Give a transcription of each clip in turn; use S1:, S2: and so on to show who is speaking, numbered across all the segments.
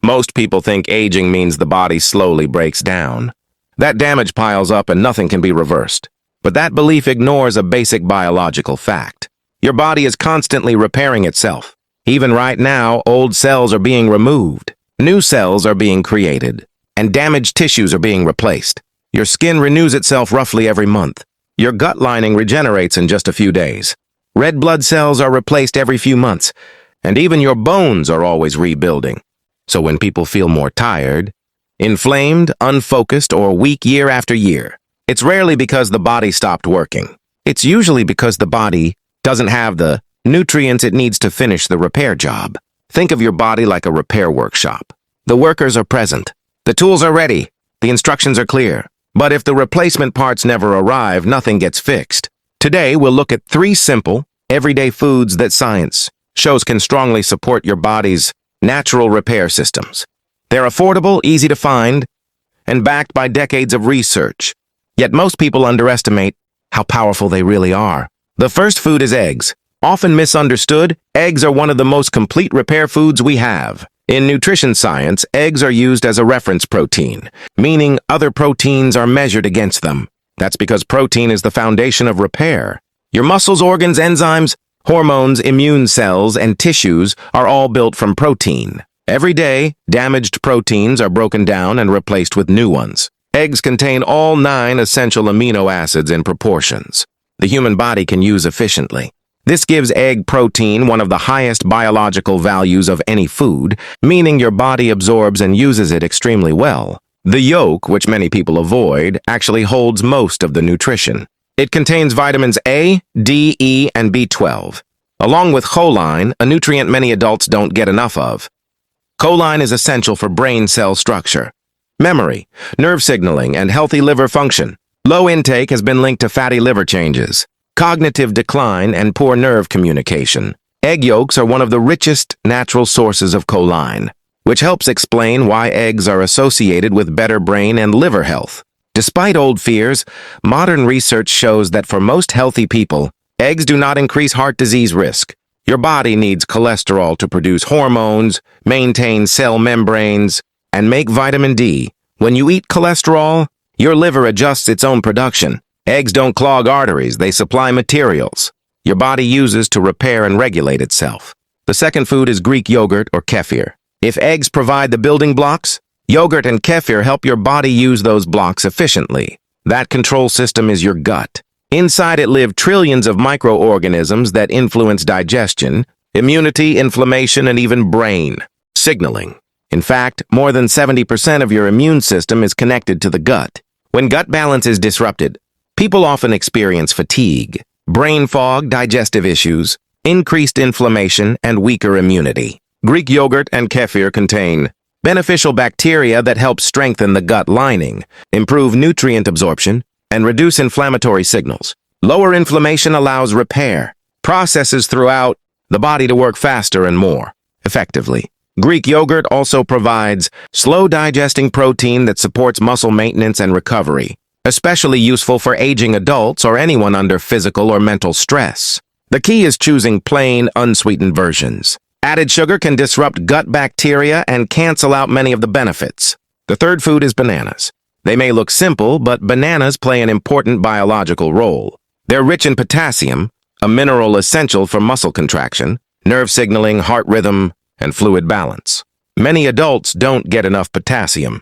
S1: Most people think aging means the body slowly breaks down. That damage piles up and nothing can be reversed. But that belief ignores a basic biological fact. Your body is constantly repairing itself. Even right now, old cells are being removed. New cells are being created. And damaged tissues are being replaced. Your skin renews itself roughly every month. Your gut lining regenerates in just a few days. Red blood cells are replaced every few months. And even your bones are always rebuilding. So when people feel more tired, inflamed, unfocused, or weak year after year, it's rarely because the body stopped working. It's usually because the body doesn't have the nutrients it needs to finish the repair job. Think of your body like a repair workshop. The workers are present. The tools are ready. The instructions are clear. But if the replacement parts never arrive, nothing gets fixed. Today, we'll look at 3 simple, everyday foods that science shows can strongly support your body's natural repair systems. They're affordable, easy to find, and backed by decades of research. Yet most people underestimate how powerful they really are. The first food is eggs. Often misunderstood, eggs are one of the most complete repair foods we have. In nutrition science, eggs are used as a reference protein, meaning other proteins are measured against them. That's because protein is the foundation of repair. Your muscles, organs, enzymes, hormones, immune cells, and tissues are all built from protein. Every day, damaged proteins are broken down and replaced with new ones. Eggs contain all 9 essential amino acids in proportions the human body can use efficiently. This gives egg protein one of the highest biological values of any food, meaning your body absorbs and uses it extremely well. The yolk, which many people avoid, actually holds most of the nutrition. It contains vitamins A, D, E, and B12, along with choline, a nutrient many adults don't get enough of. Choline is essential for brain cell structure, memory, nerve signaling, and healthy liver function. Low intake has been linked to fatty liver changes, cognitive decline, and poor nerve communication. Egg yolks are one of the richest natural sources of choline, which helps explain why eggs are associated with better brain and liver health. Despite old fears, modern research shows that for most healthy people, eggs do not increase heart disease risk. Your body needs cholesterol to produce hormones, maintain cell membranes, and make vitamin D. When you eat cholesterol, your liver adjusts its own production. Eggs don't clog arteries, they supply materials your body uses to repair and regulate itself. The second food is Greek yogurt or kefir. If eggs provide the building blocks, yogurt and kefir help your body use those blocks efficiently. That control system is your gut. Inside it live trillions of microorganisms that influence digestion, immunity, inflammation, and even brain signaling. In fact, more than 70% of your immune system is connected to the gut. When gut balance is disrupted, people often experience fatigue, brain fog, digestive issues, increased inflammation, and weaker immunity. Greek yogurt and kefir contain beneficial bacteria that help strengthen the gut lining, improve nutrient absorption, and reduce inflammatory signals. Lower inflammation allows repair processes throughout the body to work faster and more effectively. Greek yogurt also provides slow-digesting protein that supports muscle maintenance and recovery, especially useful for aging adults or anyone under physical or mental stress. The key is choosing plain, unsweetened versions. Added sugar can disrupt gut bacteria and cancel out many of the benefits. The third food is bananas. They may look simple, but bananas play an important biological role. They're rich in potassium, a mineral essential for muscle contraction, nerve signaling, heart rhythm, and fluid balance. Many adults don't get enough potassium,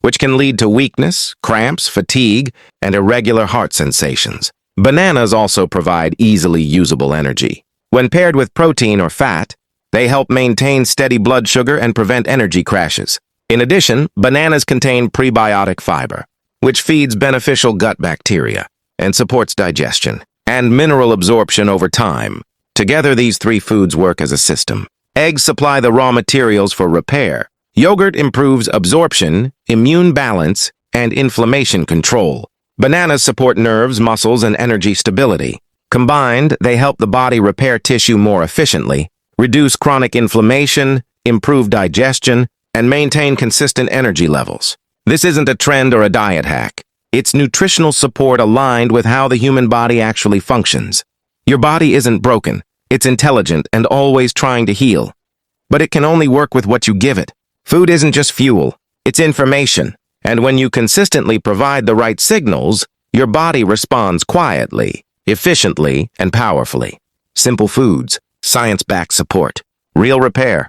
S1: which can lead to weakness, cramps, fatigue, and irregular heart sensations. Bananas also provide easily usable energy. When paired with protein or fat, they help maintain steady blood sugar and prevent energy crashes. In addition, bananas contain prebiotic fiber, which feeds beneficial gut bacteria and supports digestion and mineral absorption over time. Together, these 3 foods work as a system. Eggs supply the raw materials for repair. Yogurt improves absorption, immune balance, and inflammation control. Bananas support nerves, muscles, and energy stability. Combined, they help the body repair tissue more efficiently, reduce chronic inflammation, improve digestion, and maintain consistent energy levels. This isn't a trend or a diet hack. It's nutritional support aligned with how the human body actually functions. Your body isn't broken. It's intelligent and always trying to heal. But it can only work with what you give it. Food isn't just fuel, it's information. And when you consistently provide the right signals, your body responds quietly, efficiently, and powerfully. Simple foods, science-backed support, real repair.